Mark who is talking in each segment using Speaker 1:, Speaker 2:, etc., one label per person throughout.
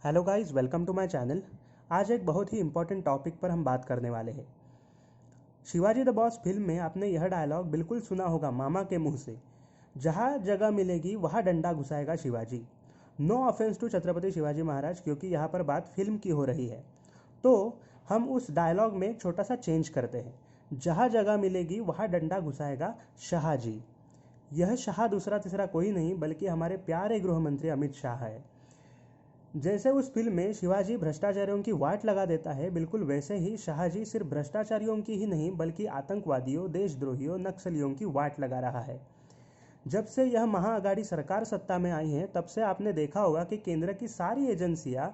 Speaker 1: Hello guys, welcome to my channel. आज एक बहुत ही इम्पोर्टेंट टॉपिक पर हम बात करने वाले हैं। शिवाजी द बॉस फिल्म में आपने यह डायलॉग बिल्कुल सुना होगा मामा के मुंह से, जहाँ जगह मिलेगी वहाँ डंडा घुसाएगा Shivaji. No offence to Chhatrapati Shivaji Maharaj, क्योंकि यहाँ पर बात फिल्म की हो रही है। तो हम उस डायलॉग में एक छोटा सा चेंज करते हैं। जहाँ जगह मिलेगी वहाँ डंडा घुसाएगा शाहजी। यह शाह दूसरा तीसरा कोई नहीं बल्कि हमारे प्यारे गृह मंत्री अमित शाह है। जैसे उस फिल्म में शिवाजी भ्रष्टाचारियों की वाट लगा देता है, बिल्कुल वैसे ही शाहजी सिर्फ भ्रष्टाचारियों की ही नहीं बल्कि आतंकवादियों, देशद्रोहियों, नक्सलियों की वाट लगा रहा है। जब से यह महाअघाड़ी सरकार सत्ता में आई है, तब से आपने देखा होगा कि केंद्र की सारी एजेंसियां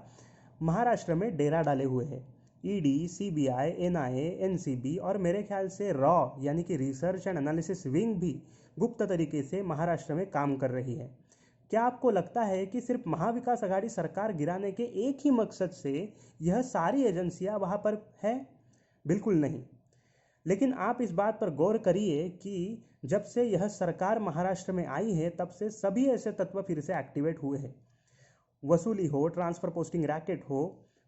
Speaker 1: महाराष्ट्र में डेरा डाले हुए हैं। ईडी, सीबीआई, एनआईए, एनसीबी और मेरे ख्याल से रॉ यानी कि रिसर्च एंड एनालिसिस विंग भी गुप्त तरीके से महाराष्ट्र में काम कर रही है। क्या आपको लगता है कि सिर्फ महाविकास आघाड़ी सरकार गिराने के एक ही मकसद से यह सारी एजेंसियां वहां पर है? बिल्कुल नहीं। लेकिन आप इस बात पर गौर करिए कि जब से यह सरकार महाराष्ट्र में आई है, तब से सभी ऐसे तत्व फिर से एक्टिवेट हुए हैं। वसूली हो, ट्रांसफर पोस्टिंग रैकेट हो,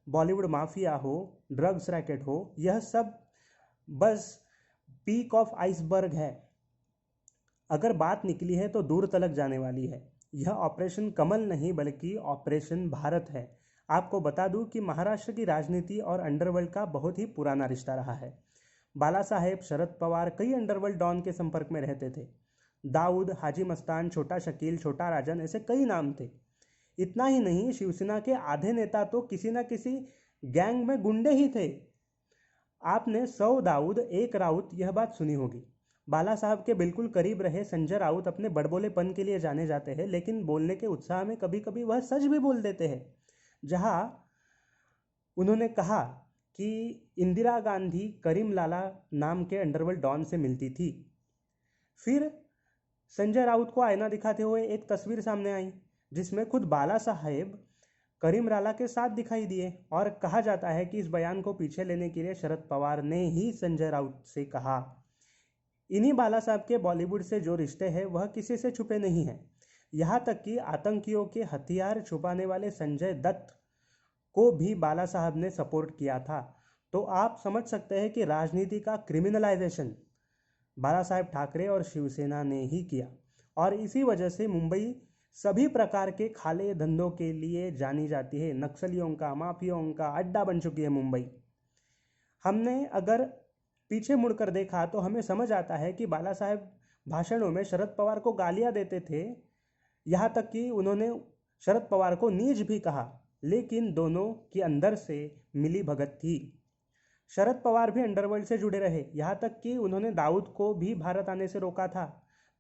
Speaker 1: बॉलीवुड माफिया हो, ड्रग्स रैकेट हो, यह सब बस पीक ऑफ आइसबर्ग है। अगर बात निकली है तो दूर तलक जाने वाली है। यह ऑपरेशन कमल नहीं बल्कि ऑपरेशन भारत है। आपको बता दूं कि महाराष्ट्र की राजनीति और अंडरवर्ल्ड का बहुत ही पुराना रिश्ता रहा है। बाला साहेब, शरद पवार कई अंडरवर्ल्ड डॉन के संपर्क में रहते थे। दाऊद, हाजी मस्तान, छोटा शकील, छोटा राजन, ऐसे कई नाम थे। इतना ही नहीं, शिवसेना के आधे नेता तो किसी न किसी गैंग में गुंडे ही थे। आपने 100 दाऊद एक राउत यह बात सुनी होगी। बाला साहब के बिल्कुल करीब रहे संजय राउत अपने बड़बोलेपन के लिए जाने जाते हैं, लेकिन बोलने के उत्साह में कभी कभी वह सच भी बोल देते हैं। जहां उन्होंने कहा कि इंदिरा गांधी करीम लाला नाम के अंडरवर्ल्ड डॉन से मिलती थी। फिर संजय राउत को आईना दिखाते हुए एक तस्वीर सामने आई, जिसमें खुद बाला साहेब करीम लाला के साथ दिखाई दिए, और कहा जाता है कि इस बयान को पीछे लेने के लिए शरद पवार ने ही संजय राउत से कहा। इन्हीं बाला साहब के बॉलीवुड से जो रिश्ते हैं वह किसी से छुपे नहीं हैं। यहाँ तक कि आतंकियों के हथियार छुपाने वाले संजय दत्त को भी बाला साहब ने सपोर्ट किया था। तो आप समझ सकते हैं कि राजनीति का क्रिमिनलाइजेशन बाला साहेब ठाकरे और शिवसेना ने ही किया, और इसी वजह से मुंबई सभी प्रकार के खाले धंधों के लिए जानी जाती है। नक्सलियों का, माफियाओं का अड्डा बन चुकी है मुंबई। हमने अगर पीछे मुड़कर देखा तो हमें समझ आता है कि बाला साहेब भाषणों में शरद पवार को गालियां देते थे। यहाँ तक कि उन्होंने शरद पवार को नीच भी कहा, लेकिन दोनों की अंदर से मिली भगत थी। शरद पवार भी अंडरवर्ल्ड से जुड़े रहे, यहाँ तक कि उन्होंने दाऊद को भी भारत आने से रोका था,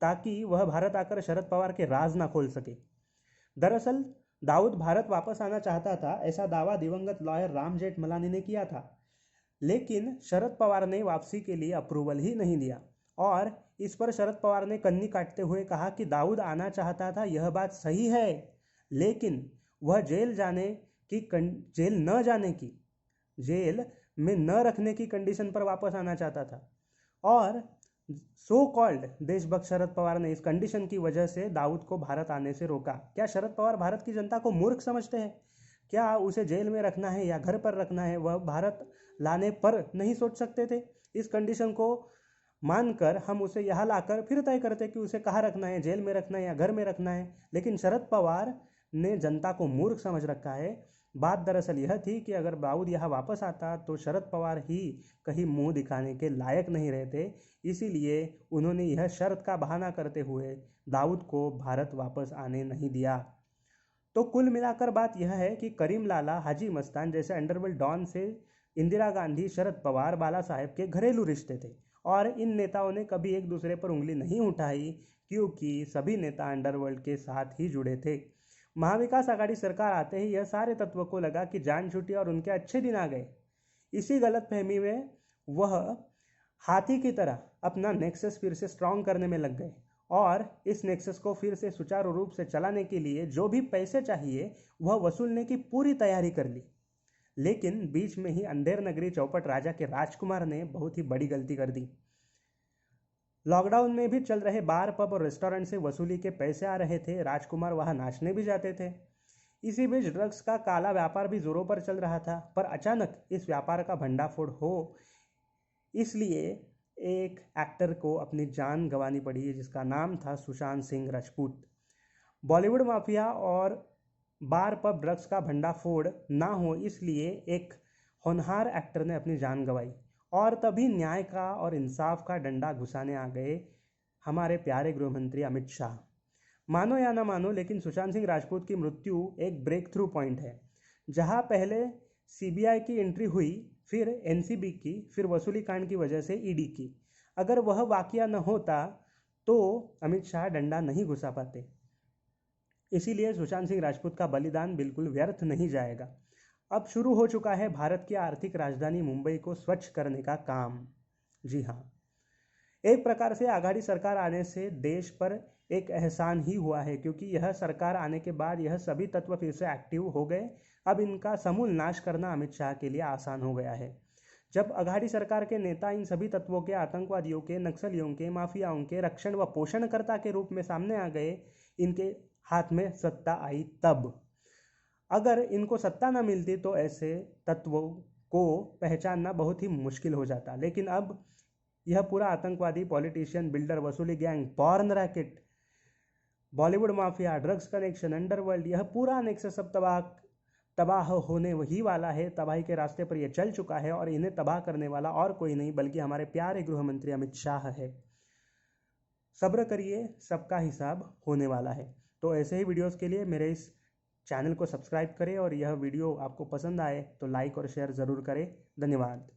Speaker 1: ताकि वह भारत आकर शरद पवार के राज ना खोल सके। दरअसल दाऊद भारत वापस आना चाहता था, ऐसा दावा दिवंगत लॉयर राम जेठमलानी ने किया था। लेकिन शरद पवार ने वापसी के लिए अप्रूवल ही नहीं दिया, और इस पर शरद पवार ने कन्नी काटते हुए कहा कि दाऊद आना चाहता था, यह बात सही है, लेकिन वह जेल न जाने की, जेल में न रखने की कंडीशन पर वापस आना चाहता था। और सो कॉल्ड देशभक्त शरद पवार ने इस कंडीशन की वजह से दाऊद को भारत आने से रोका। क्या शरद पवार भारत की जनता को मूर्ख समझते हैं? क्या उसे जेल में रखना है या घर पर रखना है वह भारत लाने पर नहीं सोच सकते थे? इस कंडीशन को मानकर हम उसे यहाँ लाकर फिर तय करते कि उसे कहाँ रखना है, जेल में रखना है या घर में रखना है। लेकिन शरद पवार ने जनता को मूर्ख समझ रखा है। बात दरअसल यह थी कि अगर दाऊद यहाँ वापस आता तो शरद पवार ही कहीं मुंह दिखाने के लायक नहीं रहते, इसीलिए उन्होंने यह शर्त का बहाना करते हुए दाऊद को भारत वापस आने नहीं दिया। तो कुल मिलाकर बात यह है कि करीम लाला, हाजी मस्तान जैसे अंडरवर्ल्ड डॉन से इंदिरा गांधी, शरद पवार, बाला साहेब के घरेलू रिश्ते थे, और इन नेताओं ने कभी एक दूसरे पर उंगली नहीं उठाई, क्योंकि सभी नेता अंडरवर्ल्ड के साथ ही जुड़े थे। महाविकास आघाड़ी सरकार आते ही यह सारे तत्वों को लगा कि जान छूटी और उनके अच्छे दिन आ गए। इसी गलतफहमी में वह हाथी की तरह अपना नेक्सस फिर से स्ट्रांग करने में लग गए, और इस नेक्सस को फिर से सुचारू रूप से चलाने के लिए जो भी पैसे चाहिए वह वसूलने की पूरी तैयारी कर ली। लेकिन बीच में ही अंधेर नगरी चौपट राजा के राजकुमार ने बहुत ही बड़ी गलती कर दी। लॉकडाउन में भी चल रहे बार, पब और रेस्टोरेंट से वसूली के पैसे आ रहे थे। राजकुमार वहां नाचने भी जाते थे। इसी बीच ड्रग्स का काला व्यापार भी जोरों पर चल रहा था, पर अचानक इस व्यापार का भंडाफोड़ हो, इसलिए एक एक्टर को अपनी जान गंवानी पड़ी जिसका नाम था सुशांत सिंह राजपूत। बॉलीवुड माफिया और बार पब ड्रग्स का भंडाफोड़ ना हो, इसलिए एक होनहार एक्टर ने अपनी जान गंवाई, और तभी न्याय का और इंसाफ का डंडा घुसाने आ गए हमारे प्यारे गृह मंत्री अमित शाह। मानो या ना मानो, लेकिन सुशांत सिंह राजपूत की मृत्यु एक ब्रेक थ्रू पॉइंट है। जहां पहले सीबीआई की एंट्री हुई, फिर एनसीबी की, फिर वसूली कांड की वजह से ईडी की। अगर वह वाकया न होता तो अमित शाह डंडा नहीं घुसा पाते। इसीलिए सुशांत सिंह राजपूत का बलिदान बिल्कुल व्यर्थ नहीं जाएगा। अब शुरू हो चुका है भारत की आर्थिक राजधानी मुंबई को स्वच्छ करने का काम। जी हाँ, एक प्रकार से आघाड़ी सरकार आने से देश पर एक एहसान ही हुआ है, क्योंकि यह सरकार आने के बाद यह सभी तत्व फिर से एक्टिव हो गए। अब इनका समूल नाश करना अमित शाह के लिए आसान हो गया है। जब आघाड़ी सरकार के नेता इन सभी तत्वों के, आतंकवादियों के, नक्सलियों के, माफियाओं के रक्षण व पोषणकर्ता के रूप में सामने आ गए, इनके हाथ में सत्ता आई तब। अगर इनको सत्ता न मिलती तो ऐसे तत्वों को पहचानना बहुत ही मुश्किल हो जाता। लेकिन अब यह पूरा आतंकवादी, पॉलिटिशियन, बिल्डर, वसूली gang, porn racket, Bollywood mafia, drugs connection, underworld, यह पूरा नेक्सस सब तबाह होने वही वाला है। तबाही के रास्ते पर यह चल चुका है, और इन्हें तबाह करने वाला और कोई नहीं बल्कि हमारे प्यारे गृह मंत्री अमित शाह है। सब्र करिए, सबका हिसाब होने वाला है। तो ऐसे ही वीडियोस के लिए मेरे इस चैनल को सब्सक्राइब करें, और यह वीडियो आपको पसंद आए तो लाइक और शेयर ज़रूर करें। धन्यवाद।